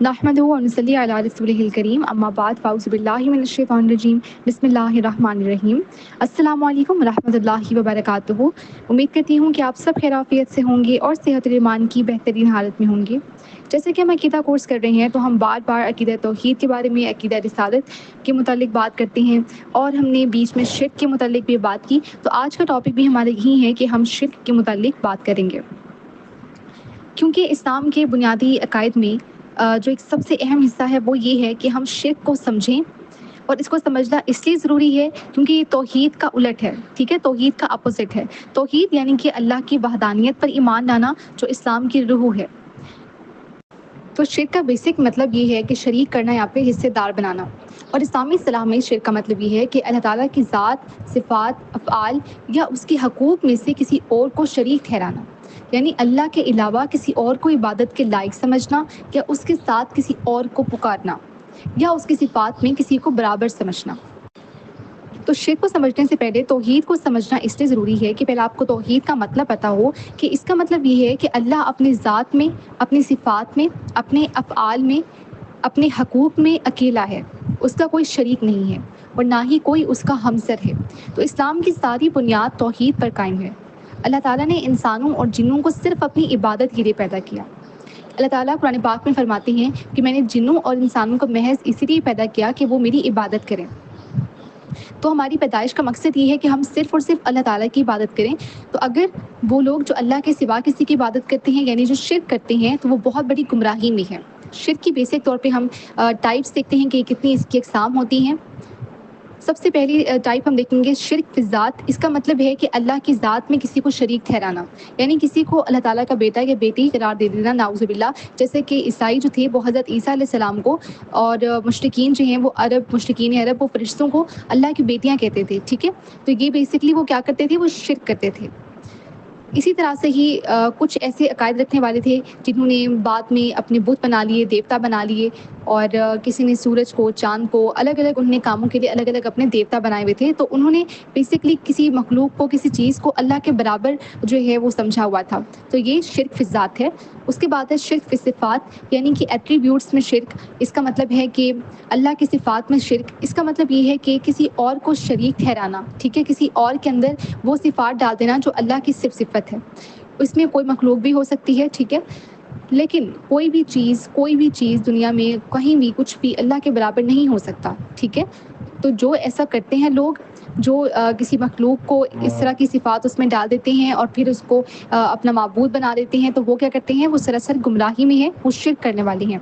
نحمدہ و نصلی علی رسولہ الکریم اما بعد فاعوذ باللہ من الشیطان الرجیم بسم اللہ الرحمن الرحیم۔ السلام علیکم ورحمۃ اللہ وبرکاتہ۔ امید کرتی ہوں کہ آپ سب خیر عافیت سے ہوں گے اور صحت و ایمان کی بہترین حالت میں ہوں گے۔ جیسے کہ ہم عقیدہ کورس کر رہے ہیں تو ہم بار بار عقیدہ توحید کے بارے میں، عقیدہ رسالت کے متعلق بات کرتے ہیں، اور ہم نے بیچ میں شرک کے متعلق بھی بات کی۔ تو آج کا ٹاپک بھی ہمارا یہی ہے کہ ہم شرک کے متعلق بات کریں گے، کیونکہ اسلام کے بنیادی عقائد میں جو ایک سب سے اہم حصہ ہے وہ یہ ہے کہ ہم شرک کو سمجھیں، اور اس کو سمجھنا اس لیے ضروری ہے کیونکہ یہ توحید کا الٹ ہے، ٹھیک ہے، توحید کا اپوزٹ ہے۔ توحید یعنی کہ اللہ کی وحدانیت پر ایمان لانا، جو اسلام کی روح ہے۔ تو شرک کا بیسک مطلب یہ ہے کہ شریک کرنا یا پھر حصے دار بنانا، اور اسلامی اصطلاح میں شرک کا مطلب یہ ہے کہ اللہ تعالیٰ کی ذات، صفات، افعال یا اس کے حقوق میں سے کسی اور کو شریک ٹھہرانا، یعنی اللہ کے علاوہ کسی اور کو عبادت کے لائق سمجھنا، یا اس کے ساتھ کسی اور کو پکارنا، یا اس کی صفات میں کسی کو برابر سمجھنا۔ تو شرک کو سمجھنے سے پہلے توحید کو سمجھنا اس لیے ضروری ہے کہ پہلے آپ کو توحید کا مطلب پتہ ہو، کہ اس کا مطلب یہ ہے کہ اللہ اپنی ذات میں، اپنی صفات میں، اپنے افعال میں، اپنے حقوق میں اکیلا ہے، اس کا کوئی شریک نہیں ہے، اور نہ ہی کوئی اس کا ہمسر ہے۔ تو اسلام کی ساری بنیاد توحید پر قائم ہے۔ اللہ تعالیٰ نے انسانوں اور جنوں کو صرف اپنی عبادت کے لیے پیدا کیا۔ اللہ تعالیٰ قرآن پاک میں فرماتے ہیں کہ میں نے جنوں اور انسانوں کو محض اسی لیے پیدا کیا کہ وہ میری عبادت کریں۔ تو ہماری پیدائش کا مقصد یہ ہے کہ ہم صرف اور صرف اللہ تعالیٰ کی عبادت کریں۔ تو اگر وہ لوگ جو اللہ کے سوا کسی کی عبادت کرتے ہیں، یعنی جو شرک کرتے ہیں، تو وہ بہت بڑی گمراہی میں ہیں۔ شرک کی بیسک طور پہ ہم ٹائپس دیکھتے ہیں کہ کتنی اس کی اقسام ہوتی ہیں۔ سب سے پہلی ٹائپ ہم دیکھیں گے شرک فی الذات۔ اس کا مطلب ہے کہ اللہ کی ذات میں کسی کو شریک ٹھہرانا، یعنی کسی کو اللہ تعالیٰ کا بیٹا یا بیٹی قرار دے دینا، نعوذ باللہ۔ جیسے کہ عیسائی جو تھے وہ حضرت عیسیٰ علیہ السلام کو، اور مشرکین جو ہیں وہ مشرکین عرب، وہ فرشتوں کو اللہ کی بیٹیاں کہتے تھے، ٹھیک ہے۔ تو یہ بیسکلی وہ کیا کرتے تھے، وہ شرک کرتے تھے۔ اسی طرح سے ہی کچھ ایسے عقائد رکھنے والے تھے جنہوں نے بعد میں اپنے بت بنا لیے، دیوتا بنا لیے، اور کسی نے سورج کو، چاند کو، الگ الگ انہوں نے کاموں کے لیے الگ الگ اپنے دیوتا بنائے ہوئے تھے۔ تو انہوں نے بیسکلی کسی مخلوق کو، کسی چیز کو اللہ کے برابر جو ہے وہ سمجھا ہوا تھا۔ تو یہ شرک فی الذات ہے۔ اس کے بعد ہے شرک فی صفات، یعنی کہ ایٹریبیوٹس میں شرک۔ اس کا مطلب ہے کہ اللہ کی صفات میں شرک۔ اس کا مطلب یہ ہے کہ کسی اور کو شریک ٹھہرانا، ٹھیک ہے، کسی اور کے اندر وہ صفات ڈال دینا جو اللہ کی صرف صفت ہے۔ اس میں کوئی مخلوق بھی ہو سکتی ہے، ٹھیک ہے، لیکن کوئی بھی چیز دنیا میں کہیں بھی کچھ بھی اللہ کے برابر نہیں ہو سکتا، ٹھیک ہے۔ تو جو ایسا کرتے ہیں لوگ، جو کسی مخلوق کو اس طرح کی صفات اس میں ڈال دیتے ہیں اور پھر اس کو اپنا معبود بنا دیتے ہیں، تو وہ کیا کرتے ہیں، وہ سراسر گمراہی میں ہیں، وہ شرک کرنے والے ہیں۔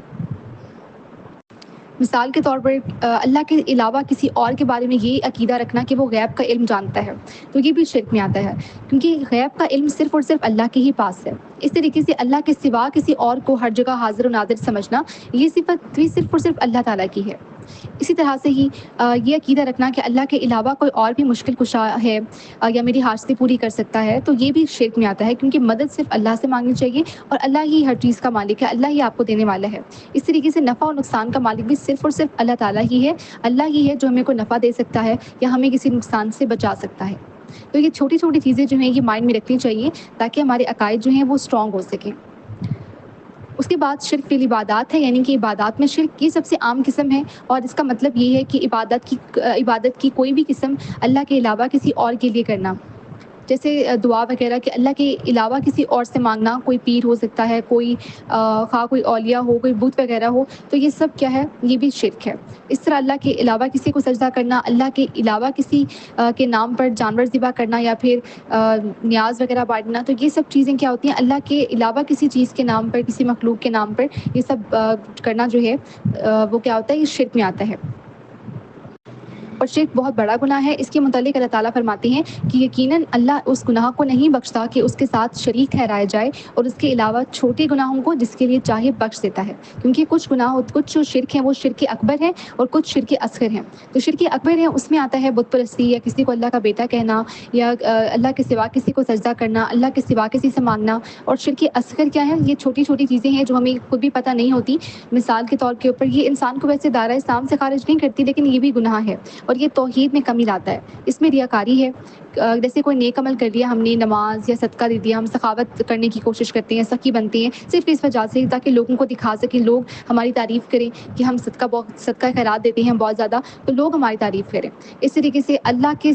مثال کے طور پر اللہ کے علاوہ کسی اور کے بارے میں یہ عقیدہ رکھنا کہ وہ غیب کا علم جانتا ہے، تو یہ بھی شرک میں آتا ہے، کیونکہ غیب کا علم صرف اور صرف اللہ کے ہی پاس ہے۔ اس طریقے سے اللہ کے سوا کسی اور کو ہر جگہ حاضر و ناظر سمجھنا، یہ صفت بھی صرف اور صرف اللہ تعالیٰ کی ہے۔ اسی طرح سے ہی یہ عقیدہ رکھنا کہ اللہ کے علاوہ کوئی اور بھی مشکل کشا ہے یا میری حاجتیں پوری کر سکتا ہے، تو یہ بھی شرک میں آتا ہے، کیونکہ مدد صرف اللہ سے مانگنی چاہیے، اور اللہ ہی ہر چیز کا مالک ہے، اللہ ہی آپ کو دینے والا ہے۔ اس طریقے سے نفع اور نقصان کا مالک بھی صرف اور صرف اللہ تعالیٰ ہی ہے۔ اللہ ہی ہے جو ہمیں کوئی نفع دے سکتا ہے یا ہمیں کسی نقصان سے بچا سکتا ہے۔ تو یہ چھوٹی چھوٹی چیزیں جو ہیں یہ مائنڈ میں رکھنی چاہیے تاکہ ہمارے عقائد جو ہیں وہ اسٹرانگ ہو سکیں۔ اس کے بعد شرک فی العبادات ہے، یعنی کہ عبادات میں شرک، یہ سب سے عام قسم ہے، اور اس کا مطلب یہ ہے کہ عبادت کی کوئی بھی قسم اللہ کے علاوہ کسی اور کے لیے کرنا، جیسے دعا وغیرہ کہ اللہ کے علاوہ کسی اور سے مانگنا، کوئی پیر ہو سکتا ہے، کوئی خواہ کوئی اولیاء ہو، کوئی بت وغیرہ ہو، تو یہ سب کیا ہے، یہ بھی شرک ہے۔ اس طرح اللہ کے علاوہ کسی کو سجدہ کرنا، اللہ کے علاوہ کسی کے نام پر جانور ذبح کرنا، یا پھر نیاز وغیرہ بانٹنا، تو یہ سب چیزیں کیا ہوتی ہیں، اللہ کے علاوہ کسی چیز کے نام پر، کسی مخلوق کے نام پر یہ سب کرنا جو ہے وہ کیا ہوتا ہے، یہ شرک میں آتا ہے، اور شرک بہت بڑا گناہ ہے۔ اس کے متعلق اللہ تعالیٰ فرماتے ہیں کہ یقیناً اللہ اس گناہ کو نہیں بخشتا کہ اس کے ساتھ شریک ٹھہرایا جائے، اور اس کے علاوہ چھوٹے گناہوں کو جس کے لیے چاہے بخش دیتا ہے، کیونکہ کچھ جو شرک ہیں وہ شرک اکبر ہے، اور کچھ شرک اصغر ہیں۔ تو شرک اکبر ہے، اس میں آتا ہے بت پرستی، یا کسی کو اللہ کا بیٹا کہنا، یا اللہ کے سوا کسی کو سجدہ کرنا، اللہ کے سوا کسی سے مانگنا۔ اور شرک اصغر کیا ہے، یہ چھوٹی چھوٹی چیزیں ہیں جو ہمیں خود بھی پتہ نہیں ہوتی۔ مثال کے طور کے اوپر یہ انسان کو ویسے دائرہ اسلام سے خارج نہیں کرتی، لیکن یہ بھی گناہ ہے۔ اور یہ توحید میں کمی لاتا ہے، اس میں ریاکاری ہے۔ جیسے کوئی نیک عمل کر لیا ہم نے، نماز یا صدقہ دے دیا، ہم سخاوت کرنے کی کوشش کرتے ہیں، سخی بنتے ہیں صرف اس وجہ سے تاکہ لوگوں کو دکھا سکیں، لوگ ہماری تعریف کریں کہ ہم صدقہ خیرات دیتے ہیں بہت زیادہ، تو لوگ ہماری تعریف کریں۔ اس طریقے سے اللہ کے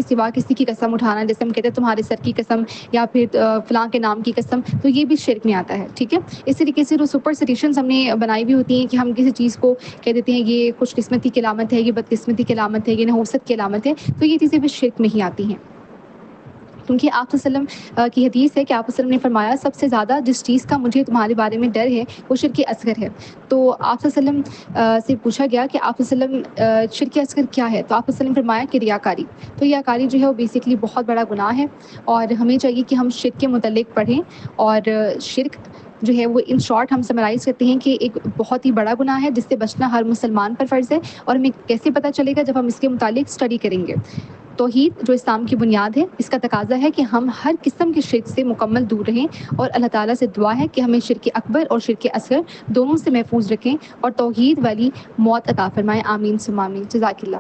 سوا کسی کی قسم اٹھانا، جیسے ہم کہتے ہیں تمہارے سر کی قسم یا پھر فلاں کے نام کی قسم، تو یہ بھی شرک میں آتا ہے، ٹھیک ہے۔ اس طریقے سے جو سپرسٹیشنز ہم نے بنائی بھی ہوتی ہیں کہ ہم کسی چیز کو کہہ دیتے ہیں یہ خوش قسمتی کی علامت ہے، یہ بدقسمتی کی علامت ہے، یہ نحوست کی علامت ہے، تو یہ چیزیں بھی شرک میں ہی آتی ہیں۔ کیونکہ آپ صلی اللہ علیہ وسلم کی حدیث ہے کہ آپ صلی اللہ علیہ وسلم نے فرمایا سب سے زیادہ جس چیز کا مجھے تمہارے بارے میں ڈر ہے وہ شرک اصغر ہے۔ تو آپ صلی اللہ علیہ وسلم سے پوچھا گیا کہ آپ صلی اللہ علیہ وسلم شرک اصغر کیا ہے، تو آپ صلی اللہ علیہ وسلم نے فرمایا کہ ریاکاری۔ تو ریاکاری جو ہے وہ بیسکلی بہت بڑا گناہ ہے، اور ہمیں چاہیے کہ ہم شرک کے متعلق پڑھیں، اور شرک جو ہے وہ ان شارٹ ہم سمرائز کرتے ہیں کہ ایک بہت ہی بڑا گناہ ہے جس سے بچنا ہر مسلمان پر فرض ہے، اور ہمیں کیسے پتہ چلے گا؟ جب ہم اس کے متعلق اسٹڈی کریں گے۔ توحید جو اسلام کی بنیاد ہے، اس کا تقاضا ہے کہ ہم ہر قسم کے شرک سے مکمل دور رہیں، اور اللہ تعالیٰ سے دعا ہے کہ ہمیں شرک اکبر اور شرک اصغر دونوں سے محفوظ رکھیں اور توحید والی موت عطا فرمائیں۔ آمین ثم آمین۔ جزاک اللہ۔